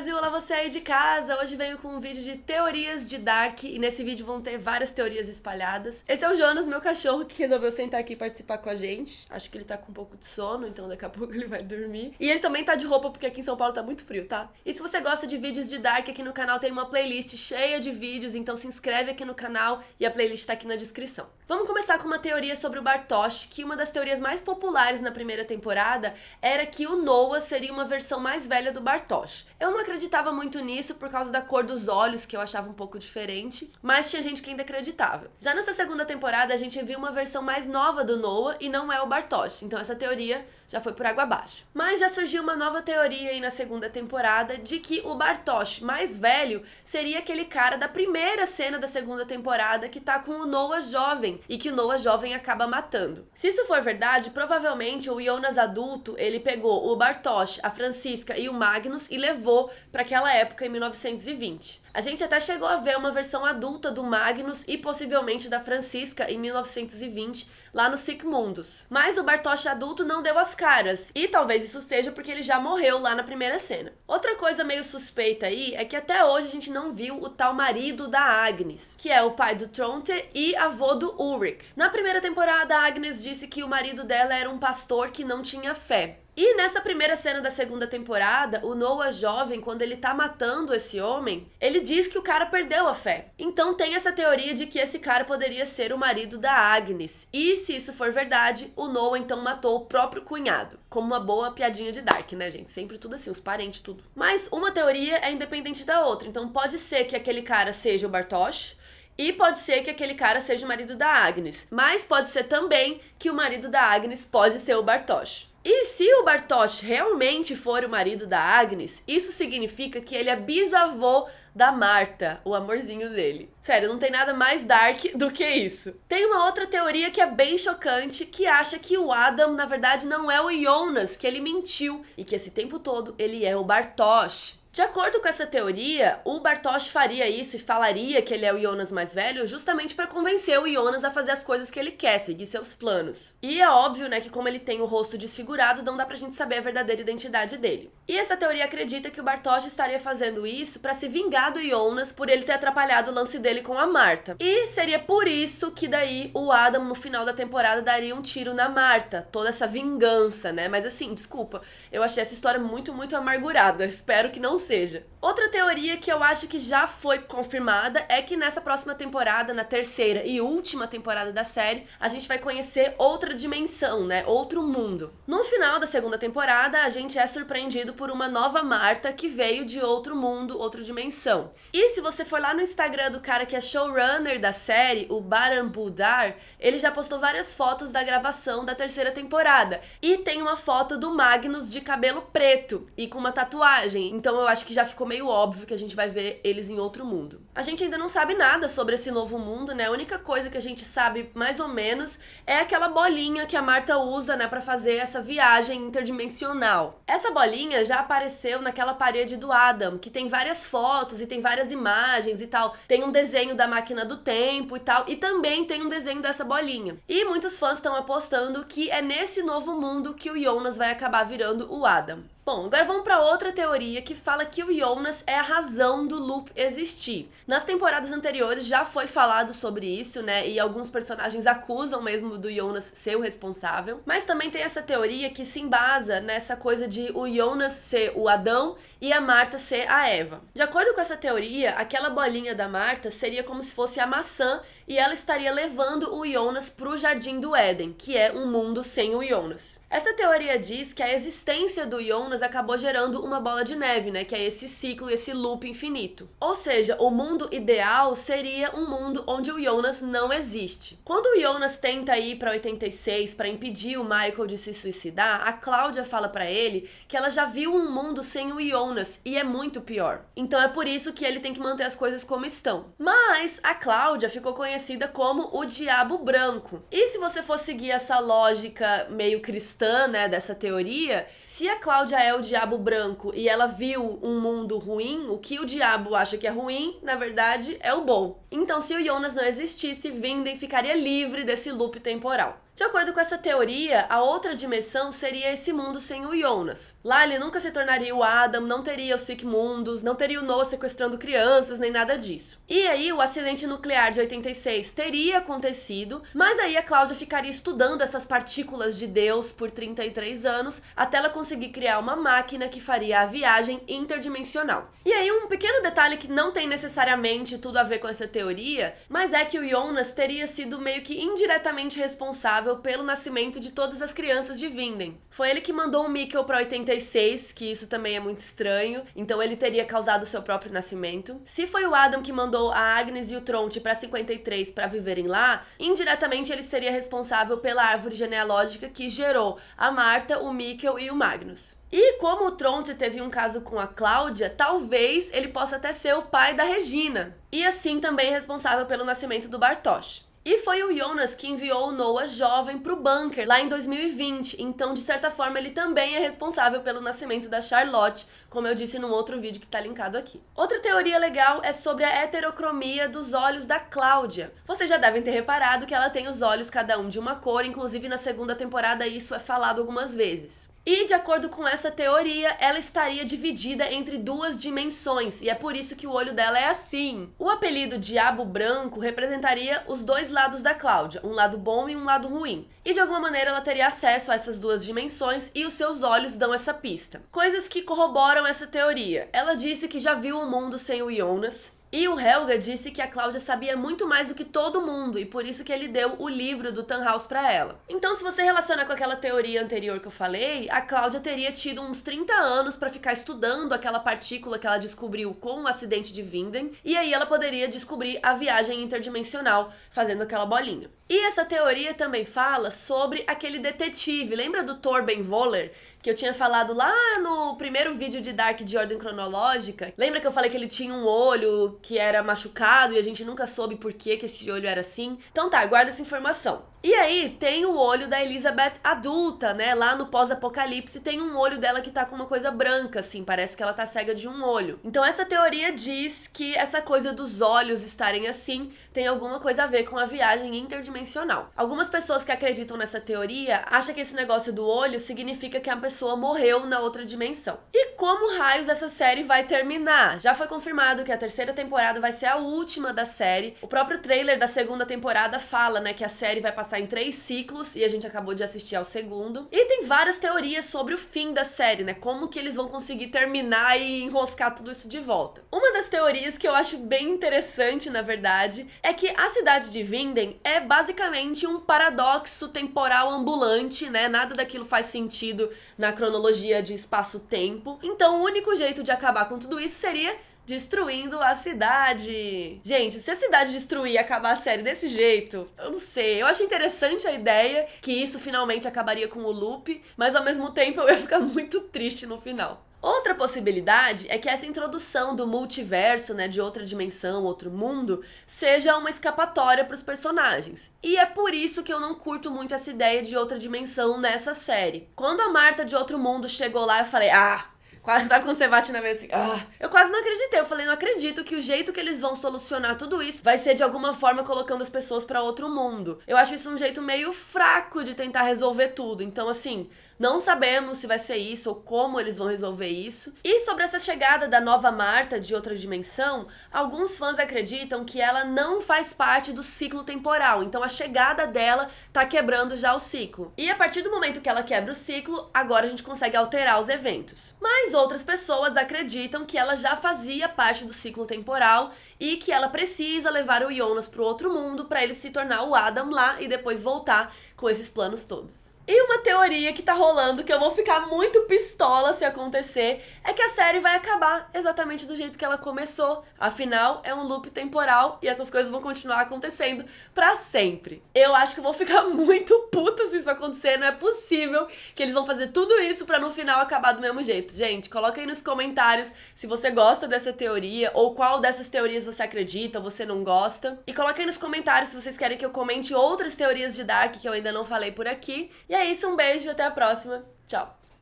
Brasil, olá você aí de casa! Hoje venho com um vídeo de teorias de Dark e nesse vídeo vão ter várias teorias espalhadas. Esse é o Jonas, meu cachorro, que resolveu sentar aqui e participar com a gente. Acho que ele tá com um pouco de sono, então daqui a pouco ele vai dormir. E ele também tá de roupa porque aqui em São Paulo tá muito frio, tá? E se você gosta de vídeos de Dark, aqui no canal tem uma playlist cheia de vídeos, então se inscreve aqui no canal e a playlist tá aqui na descrição. Vamos começar com uma teoria sobre o Bartosz, que uma das teorias mais populares na primeira temporada era que o Noah seria uma versão mais velha do Bartosz. Eu não acreditava muito nisso por causa da cor dos olhos, que eu achava um pouco diferente, mas tinha gente que ainda acreditava. Já nessa segunda temporada, a gente viu uma versão mais nova do Noah e não é o Bartosz, então essa teoria já foi por água abaixo. Mas já surgiu uma nova teoria aí na segunda temporada de que o Bartosz mais velho seria aquele cara da primeira cena da segunda temporada que tá com o Noah jovem e que o Noah jovem acaba matando. Se isso for verdade, provavelmente o Jonas adulto, ele pegou o Bartosz, a Franziska e o Magnus e levou para aquela época em 1920. A gente até chegou a ver uma versão adulta do Magnus e possivelmente da Franziska em 1920, lá no Sic Mundus. Mas o Bartosz adulto não deu as caras, e talvez isso seja porque ele já morreu lá na primeira cena. Outra coisa meio suspeita aí é que até hoje a gente não viu o tal marido da Agnes, que é o pai do Tronte e avô do Ulrich. Na primeira temporada, a Agnes disse que o marido dela era um pastor que não tinha fé. E nessa primeira cena da segunda temporada, o Noah jovem, quando ele tá matando esse homem, ele diz que o cara perdeu a fé. Então tem essa teoria de que esse cara poderia ser o marido da Agnes. E se isso for verdade, o Noah então matou o próprio cunhado. Como uma boa piadinha de Dark, né, gente? Sempre tudo assim, os parentes, tudo. Mas uma teoria é independente da outra. Então pode ser que aquele cara seja o Bartosz, e pode ser que aquele cara seja o marido da Agnes. Mas pode ser também que o marido da Agnes pode ser o Bartosz. E se o Bartosz realmente for o marido da Agnes, isso significa que ele é bisavô da Marta, o amorzinho dele. Sério, não tem nada mais dark do que isso. Tem uma outra teoria que é bem chocante, que acha que o Adam, na verdade, não é o Jonas, que ele mentiu, e que esse tempo todo ele é o Bartosz. De acordo com essa teoria, o Bartosz faria isso e falaria que ele é o Jonas mais velho justamente para convencer o Jonas a fazer as coisas que ele quer, seguir seus planos. E é óbvio, né, que como ele tem o rosto desfigurado, não dá pra gente saber a verdadeira identidade dele. E essa teoria acredita que o Bartosz estaria fazendo isso para se vingar do Jonas por ele ter atrapalhado o lance dele com a Marta. E seria por isso que daí o Adam, no final da temporada, daria um tiro na Marta. Toda essa vingança, né? Mas assim, desculpa, eu achei essa história muito, muito amargurada. Espero que não seja. Outra teoria que eu acho que já foi confirmada é que nessa próxima temporada, na terceira e última temporada da série, a gente vai conhecer outra dimensão, né? Outro mundo. No final da segunda temporada, a gente é surpreendido por uma nova Marta que veio de outro mundo, outra dimensão. E se você for lá no Instagram do cara que é showrunner da série, o Baran Buldar, ele já postou várias fotos da gravação da terceira temporada. E tem uma foto do Magnus de cabelo preto e com uma tatuagem. Então eu acho que já ficou meio óbvio que a gente vai ver eles em outro mundo. A gente ainda não sabe nada sobre esse novo mundo, né? A única coisa que a gente sabe, mais ou menos, é aquela bolinha que a Marta usa, né, pra fazer essa viagem interdimensional. Essa bolinha já apareceu naquela parede do Adam, que tem várias fotos e tem várias imagens e tal. Tem um desenho da máquina do tempo e tal, e também tem um desenho dessa bolinha. E muitos fãs estão apostando que é nesse novo mundo que o Jonas vai acabar virando o Adam. Bom, agora vamos para outra teoria que fala que o Jonas é a razão do loop existir. Nas temporadas anteriores já foi falado sobre isso, né? E alguns personagens acusam mesmo do Jonas ser o responsável. Mas também tem essa teoria que se embasa nessa coisa de o Jonas ser o Adão e a Marta ser a Eva. De acordo com essa teoria, aquela bolinha da Marta seria como se fosse a maçã e ela estaria levando o Jonas pro Jardim do Éden, que é um mundo sem o Jonas. Essa teoria diz que a existência do Jonas acabou gerando uma bola de neve, né? Que é esse ciclo, esse loop infinito. Ou seja, o mundo ideal seria um mundo onde o Jonas não existe. Quando o Jonas tenta ir pra 86 para impedir o Michael de se suicidar, a Cláudia fala pra ele que ela já viu um mundo sem o Jonas e é muito pior. Então é por isso que ele tem que manter as coisas como estão. Mas a Cláudia ficou conhecida como o Diabo Branco. E se você for seguir essa lógica meio cristã, né, dessa teoria, se a Cláudia é o Diabo Branco e ela viu um mundo ruim, o que o diabo acha que é ruim, na verdade, é o bom. Então, se o Jonas não existisse, Vinden ficaria livre desse loop temporal. De acordo com essa teoria, a outra dimensão seria esse mundo sem o Jonas. Lá ele nunca se tornaria o Adam, não teria os Sigmundos, não teria o Noah sequestrando crianças, nem nada disso. E aí o acidente nuclear de 86 teria acontecido, mas aí a Cláudia ficaria estudando essas partículas de Deus por 33 anos, até ela conseguir criar uma máquina que faria a viagem interdimensional. E aí um pequeno detalhe que não tem necessariamente tudo a ver com essa teoria, mas é que o Jonas teria sido meio que indiretamente responsável pelo nascimento de todas as crianças de Vinden. Foi ele que mandou o Mikkel para 86, que isso também é muito estranho, então ele teria causado o seu próprio nascimento. Se foi o Adam que mandou a Agnes e o Tronte para 53 para viverem lá, indiretamente ele seria responsável pela árvore genealógica que gerou a Marta, o Mikkel e o Magnus. E como o Tronte teve um caso com a Cláudia, talvez ele possa até ser o pai da Regina. E assim também responsável pelo nascimento do Bartosz. E foi o Jonas que enviou o Noah jovem pro bunker lá em 2020, então de certa forma ele também é responsável pelo nascimento da Charlotte, como eu disse num outro vídeo que tá linkado aqui. Outra teoria legal é sobre a heterocromia dos olhos da Cláudia. Vocês já devem ter reparado que ela tem os olhos cada um de uma cor, inclusive na segunda temporada isso é falado algumas vezes. E, de acordo com essa teoria, ela estaria dividida entre duas dimensões, e é por isso que o olho dela é assim. O apelido Diabo Branco representaria os dois lados da Cláudia, um lado bom e um lado ruim. E de alguma maneira ela teria acesso a essas duas dimensões e os seus olhos dão essa pista. Coisas que corroboram essa teoria. Ela disse que já viu um mundo sem o Jonas. E o Helga disse que a Cláudia sabia muito mais do que todo mundo e por isso que ele deu o livro do Tannhaus pra ela. Então, se você relaciona com aquela teoria anterior que eu falei, a Cláudia teria tido uns 30 anos pra ficar estudando aquela partícula que ela descobriu com o acidente de Vinden e aí ela poderia descobrir a viagem interdimensional fazendo aquela bolinha. E essa teoria também fala sobre aquele detetive, lembra do Torben Voller? Que eu tinha falado lá no primeiro vídeo de Dark de ordem cronológica. Lembra que eu falei que ele tinha um olho que era machucado e a gente nunca soube por que esse olho era assim? Então tá, guarda essa informação. E aí tem o olho da Elizabeth adulta, né? Lá no pós-apocalipse tem um olho dela que tá com uma coisa branca, assim, parece que ela tá cega de um olho. Então essa teoria diz que essa coisa dos olhos estarem assim tem alguma coisa a ver com a viagem interdimensional. Algumas pessoas que acreditam nessa teoria acham que esse negócio do olho significa que a pessoa morreu na outra dimensão. E como raios essa série vai terminar? Já foi confirmado que a terceira temporada vai ser a última da série. O próprio trailer da segunda temporada fala, né, que a série vai passar em 3 ciclos e a gente acabou de assistir ao segundo. E tem várias teorias sobre o fim da série, né? Como que eles vão conseguir terminar e enroscar tudo isso de volta. Uma das teorias que eu acho bem interessante, na verdade, é que a cidade de Vinden é basicamente um paradoxo temporal ambulante, né? Nada daquilo faz sentido na cronologia de espaço-tempo. Então o único jeito de acabar com tudo isso seria destruindo a cidade. Gente, se a cidade destruir e acabar a série desse jeito, eu não sei. Eu acho interessante a ideia que isso finalmente acabaria com o loop, mas ao mesmo tempo eu ia ficar muito triste no final. Outra possibilidade é que essa introdução do multiverso, né, de outra dimensão, outro mundo, seja uma escapatória para os personagens. E é por isso que eu não curto muito essa ideia de outra dimensão nessa série. Quando a Marta de Outro Mundo chegou lá, eu falei, quase, sabe quando você bate na mesa assim? Eu quase não acreditei. Eu falei, não acredito que o jeito que eles vão solucionar tudo isso vai ser de alguma forma colocando as pessoas pra outro mundo. Eu acho isso um jeito meio fraco de tentar resolver tudo. Então, assim, não sabemos se vai ser isso ou como eles vão resolver isso. E sobre essa chegada da nova Marta de outra dimensão, alguns fãs acreditam que ela não faz parte do ciclo temporal. Então a chegada dela tá quebrando já o ciclo. E a partir do momento que ela quebra o ciclo, agora a gente consegue alterar os eventos. Mas outras pessoas acreditam que ela já fazia parte do ciclo temporal e que ela precisa levar o Jonas pro outro mundo para ele se tornar o Adam lá e depois voltar com esses planos todos. E uma teoria que tá rolando, que eu vou ficar muito pistola se acontecer, é que a série vai acabar exatamente do jeito que ela começou. Afinal, é um loop temporal e essas coisas vão continuar acontecendo pra sempre. Eu acho que eu vou ficar muito puta se isso acontecer. Não é possível que eles vão fazer tudo isso pra no final acabar do mesmo jeito. Gente, coloca aí nos comentários se você gosta dessa teoria ou qual dessas teorias você acredita ou você não gosta. E coloca aí nos comentários se vocês querem que eu comente outras teorias de Dark que eu ainda não falei por aqui. E é isso, um beijo e até a próxima. Tchau!